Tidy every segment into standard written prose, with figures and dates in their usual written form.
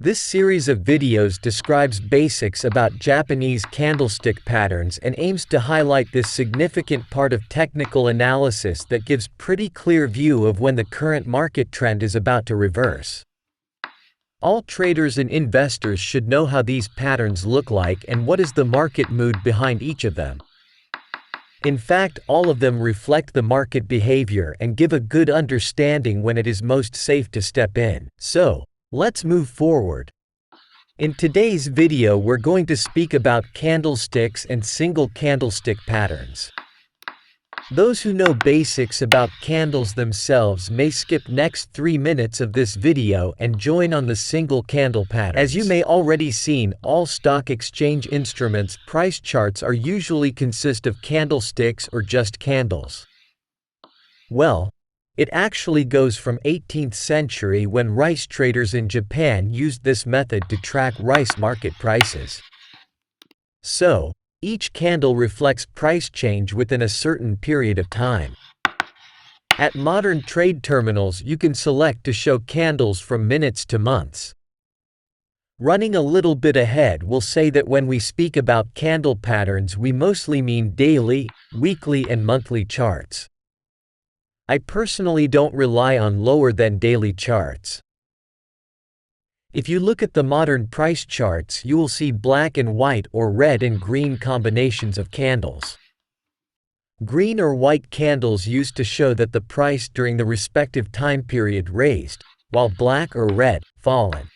This series of videos describes basics about Japanese candlestick patterns and aims to highlight this significant part of technical analysis that gives pretty clear view of when the current market trend is about to reverse. All traders and investors should know how these patterns look like and what is the market mood behind each of them. In fact, all of them reflect the market behavior and give a good understanding when it is most safe to step in. So, let's move forward. In today's video, we're going to speak about candlesticks and single candlestick patterns. Those who know basics about candles themselves may skip next 3 minutes of this video and join on the single candle patterns. As you may already seen, all stock exchange instruments price charts are usually consist of candlesticks or just candles. Well, it actually goes from 18th century when rice traders in Japan used this method to track rice market prices. So, each candle reflects price change within a certain period of time. At modern trade terminals, you can select to show candles from minutes to months. Running a little bit ahead, we'll say that when we speak about candle patterns, we mostly mean daily, weekly, and monthly charts. I personally don't rely on lower than daily charts. If you look at the modern price charts, you will see black and white or red and green combinations of candles. Green or white candles used to show that the price during the respective time period raised, while black or red, fallen.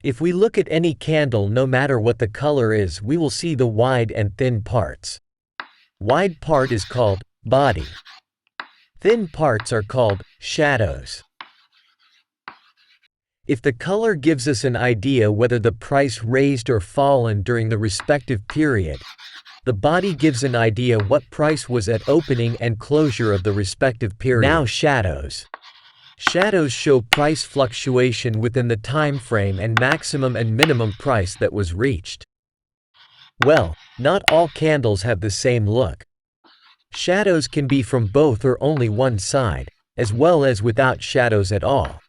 If we look at any candle, no matter what the color is, we will see the wide and thin parts. Wide part is called body. Thin parts are called shadows. If the color gives us an idea whether the price raised or fallen during the respective period, the body gives an idea what price was at opening and closure of the respective period. Now shadows. Shadows show price fluctuation within the time frame and maximum and minimum price that was reached. Well, not all candles have the same look. Shadows can be from both or only one side, as well as without shadows at all.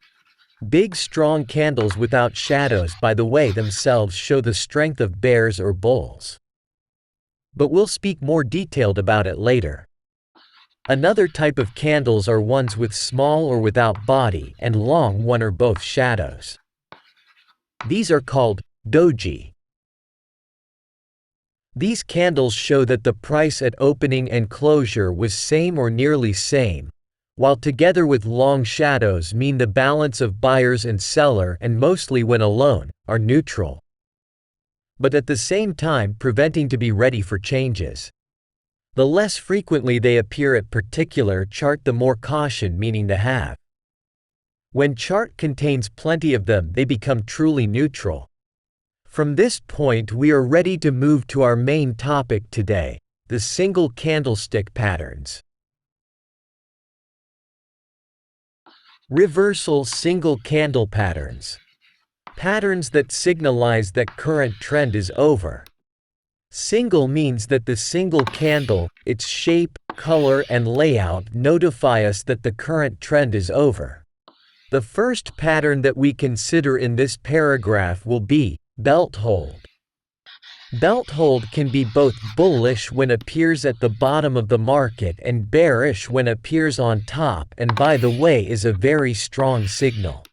Big strong candles without shadows, by the way, themselves show the strength of bears or bulls. But we'll speak more detailed about it later. Another type of candles are ones with small or without body and long one or both shadows. These are called doji. These candles show that the price at opening and closure was same or nearly same, while together with long shadows mean the balance of buyers and seller, and mostly when alone, are neutral, but at the same time preventing to be ready for changes. The less frequently they appear at particular chart, the more caution, meaning to have. When chart contains plenty of them, they become truly neutral. From this point, we are ready to move to our main topic today, the single candlestick patterns. Reversal single candle patterns. Patterns that signalize that current trend is over. Single means that the single candle, its shape, color, and layout notify us that the current trend is over. The first pattern that we consider in this paragraph will be belt hold. Belt hold can be both bullish when appears at the bottom of the market and bearish when appears on top, and by the way is a very strong signal.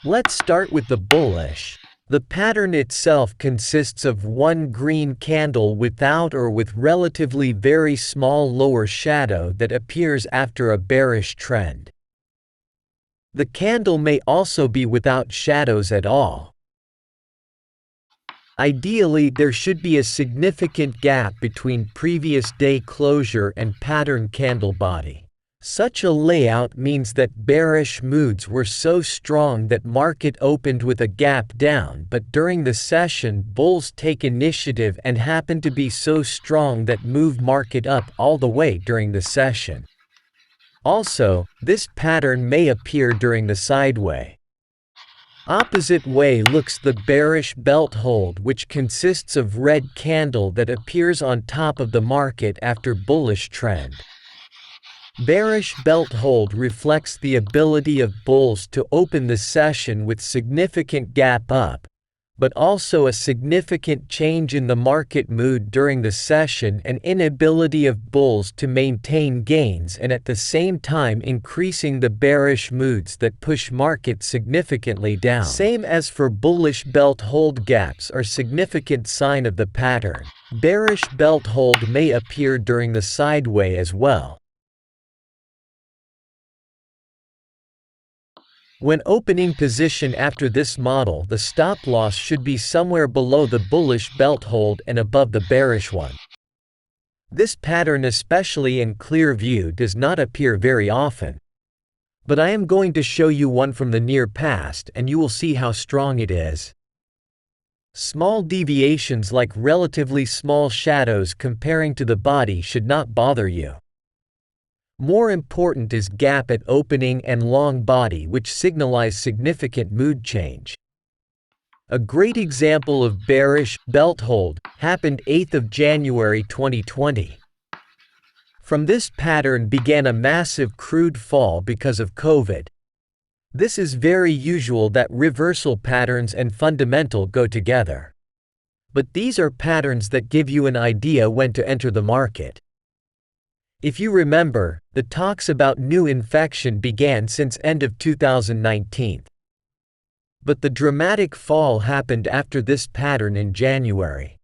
Let's start with the bullish. The pattern itself consists of one green candle without or with relatively very small lower shadow that appears after a bearish trend. The candle may also be without shadows at all. Ideally, there should be a significant gap between previous day closure and pattern candle body. Such a layout means that bearish moods were so strong that market opened with a gap down, but during the session bulls take initiative and happen to be so strong that move market up all the way during the session. Also, this pattern may appear during the sideway. Opposite way looks the bearish belt hold, which consists of red candle that appears on top of the market after bullish trend. Bearish belt hold reflects the ability of bulls to open the session with significant gap up, but also a significant change in the market mood during the session and inability of bulls to maintain gains and at the same time increasing the bearish moods that push market significantly down. Same as for bullish belt hold, gaps are significant sign of the pattern. Bearish belt hold may appear during the sideway as well. When opening position after this model, the stop loss should be somewhere below the bullish belt hold and above the bearish one. This pattern, especially in clear view, does not appear very often. But I am going to show you one from the near past and you will see how strong it is. Small deviations like relatively small shadows comparing to the body should not bother you. More important is gap at opening and long body, which signalize significant mood change. A great example of bearish belt hold happened 8th of January 2020. From this pattern began a massive crude fall because of COVID. This is very usual that reversal patterns and fundamental go together. But these are patterns that give you an idea when to enter the market. If you remember, the talks about new infection began since end of 2019. But the dramatic fall happened after this pattern in January.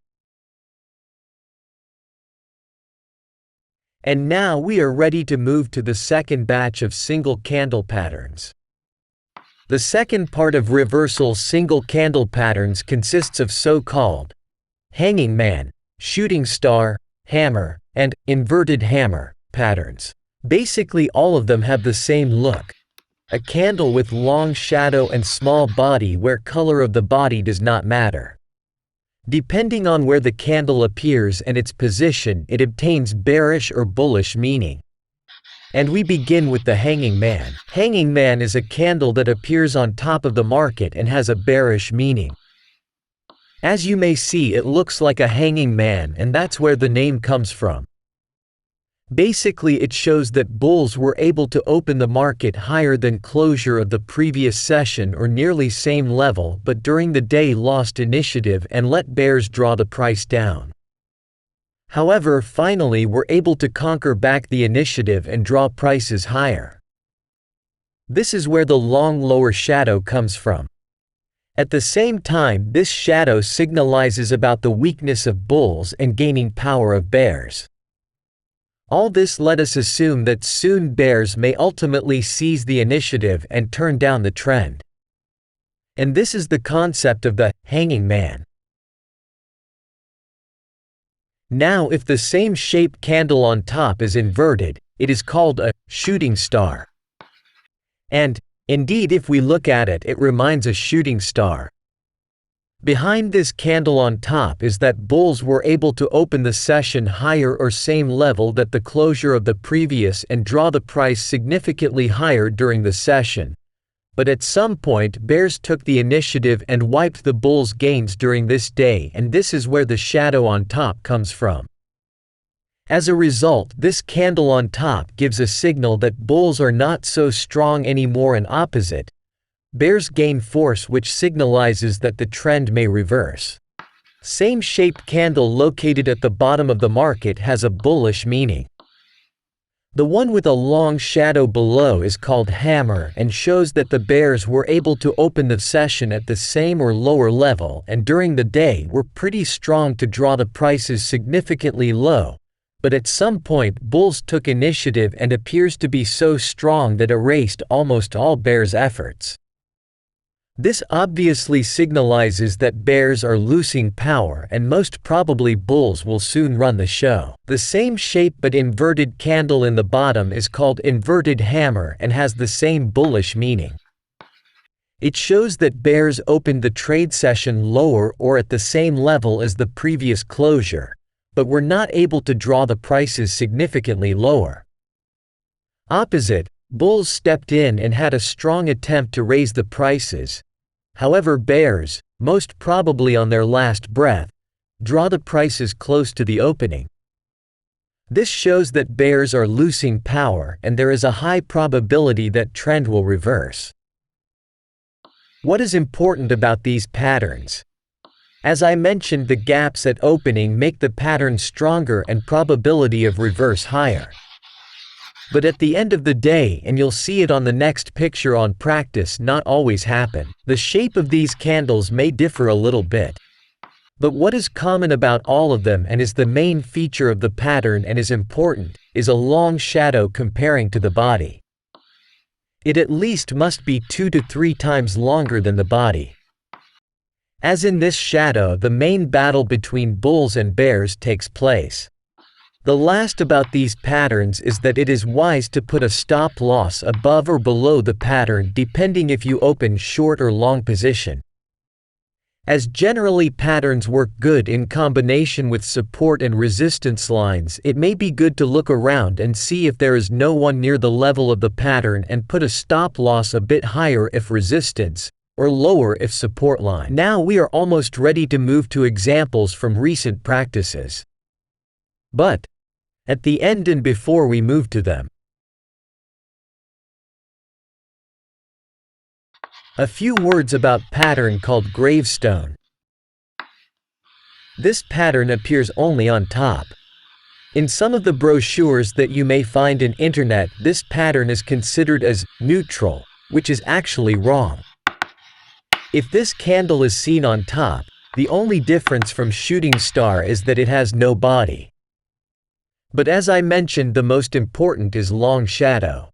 And now we are ready to move to the second batch of single candle patterns. The second part of reversal single candle patterns consists of so-called hanging man, shooting star, hammer, and inverted hammer patterns. Basically all of them have the same look. A candle with long shadow and small body where color of the body does not matter. Depending on where the candle appears and its position, it obtains bearish or bullish meaning. And we begin with the hanging man. Hanging man is a candle that appears on top of the market and has a bearish meaning. As you may see, it looks like a hanging man, and that's where the name comes from. Basically, it shows that bulls were able to open the market higher than closure of the previous session or nearly same level, but during the day lost initiative and let bears draw the price down. However, finally were able to conquer back the initiative and draw prices higher. This is where the long lower shadow comes from. At the same time, this shadow signalizes about the weakness of bulls and gaining power of bears. All this let us assume that soon bears may ultimately seize the initiative and turn down the trend. And this is the concept of the hanging man. Now, if the same shape candle on top is inverted, it is called a shooting star. And, indeed, if we look at it, it reminds a shooting star. Behind this candle on top is that bulls were able to open the session higher or same level that the closure of the previous and draw the price significantly higher during the session. But at some point, bears took the initiative and wiped the bulls' gains during this day, and this is where the shadow on top comes from. As a result, this candle on top gives a signal that bulls are not so strong anymore, and opposite, bears gain force, which signalizes that the trend may reverse. Same shaped candle located at the bottom of the market has a bullish meaning. The one with a long shadow below is called hammer and shows that the bears were able to open the session at the same or lower level and during the day were pretty strong to draw the prices significantly low. But at some point, bulls took initiative and appears to be so strong that erased almost all bears' efforts. This obviously signalizes that bears are losing power and most probably bulls will soon run the show. The same shape but inverted candle in the bottom is called inverted hammer and has the same bullish meaning. It shows that bears opened the trade session lower or at the same level as the previous closure, but were not able to draw the prices significantly lower. Opposite, bulls stepped in and had a strong attempt to raise the prices. However, bears, most probably on their last breath, draw the prices close to the opening. This shows that bears are losing power and there is a high probability that trend will reverse. What is important about these patterns? As I mentioned, the gaps at opening make the pattern stronger and probability of reverse higher. But at the end of the day, and you'll see it on the next picture on practice not always happen, the shape of these candles may differ a little bit. But what is common about all of them and is the main feature of the pattern and is important, is a long shadow comparing to the body. It at least must be 2 to 3 times longer than the body. As in this shadow, the main battle between bulls and bears takes place. The last about these patterns is that it is wise to put a stop loss above or below the pattern depending if you open short or long position. As generally patterns work good in combination with support and resistance lines, it may be good to look around and see if there is no one near the level of the pattern and put a stop loss a bit higher if resistance, or lower if support line. Now we are almost ready to move to examples from recent practices. But at the end and before we move to them, a few words about pattern called gravestone. This pattern appears only on top. In some of the brochures that you may find in internet, this pattern is considered as neutral, which is actually wrong. If this candle is seen on top, the only difference from shooting star is that it has no body. But as I mentioned, the most important is long shadow.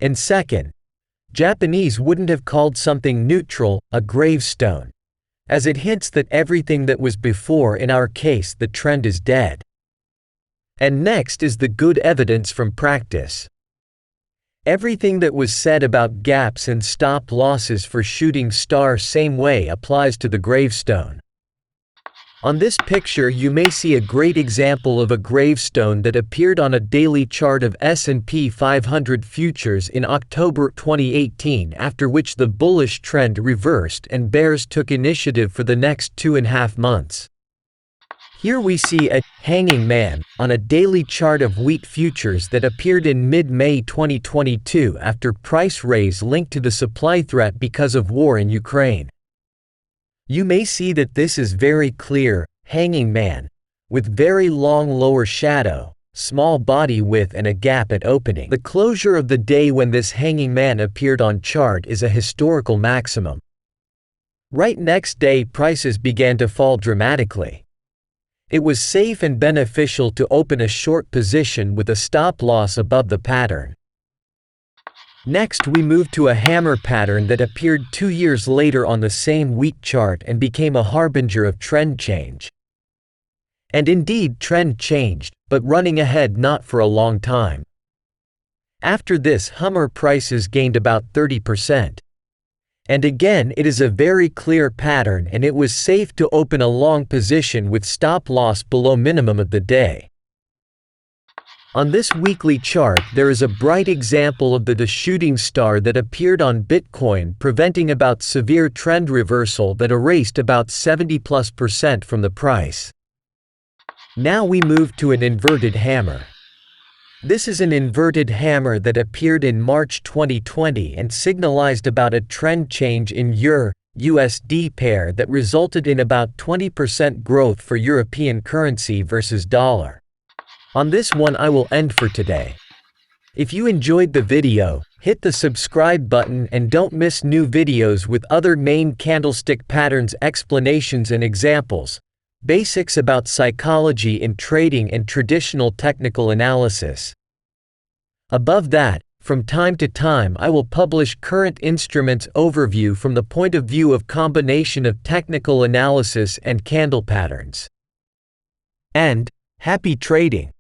And second, Japanese wouldn't have called something neutral a gravestone, as it hints that everything that was before, in our case the trend, is dead. And next is the good evidence from practice. Everything that was said about gaps and stop losses for shooting star same way applies to the gravestone. On this picture you may see a great example of a gravestone that appeared on a daily chart of S&P 500 futures in October 2018, after which the bullish trend reversed and bears took initiative for the next 2.5 months. Here we see a hanging man on a daily chart of wheat futures that appeared in mid-May 2022 after price raise linked to the supply threat because of war in Ukraine. You may see that this is very clear, hanging man, with very long lower shadow, small body width and a gap at opening. The closure of the day when this hanging man appeared on chart is a historical maximum. Right next day prices began to fall dramatically. It was safe and beneficial to open a short position with a stop loss above the pattern. Next we move to a hammer pattern that appeared 2 years later on the same wheat chart and became a harbinger of trend change. And indeed trend changed, but running ahead not for a long time. After this Hummer prices gained about 30%. And again it is a very clear pattern and it was safe to open a long position with stop loss below minimum of the day. On this weekly chart there is a bright example of the shooting star that appeared on Bitcoin, preventing about severe trend reversal that erased about 70+% from the price. Now we move to an inverted hammer. This is an inverted hammer that appeared in March 2020 and signalized about a trend change in EUR/USD pair that resulted in about 20% growth for European currency versus dollar. On this one I will end for today. If you enjoyed the video, hit the subscribe button and don't miss new videos with other main candlestick patterns explanations and examples, basics about psychology in trading and traditional technical analysis. Above that, from time to time I will publish current instruments overview from the point of view of combination of technical analysis and candle patterns. And happy trading!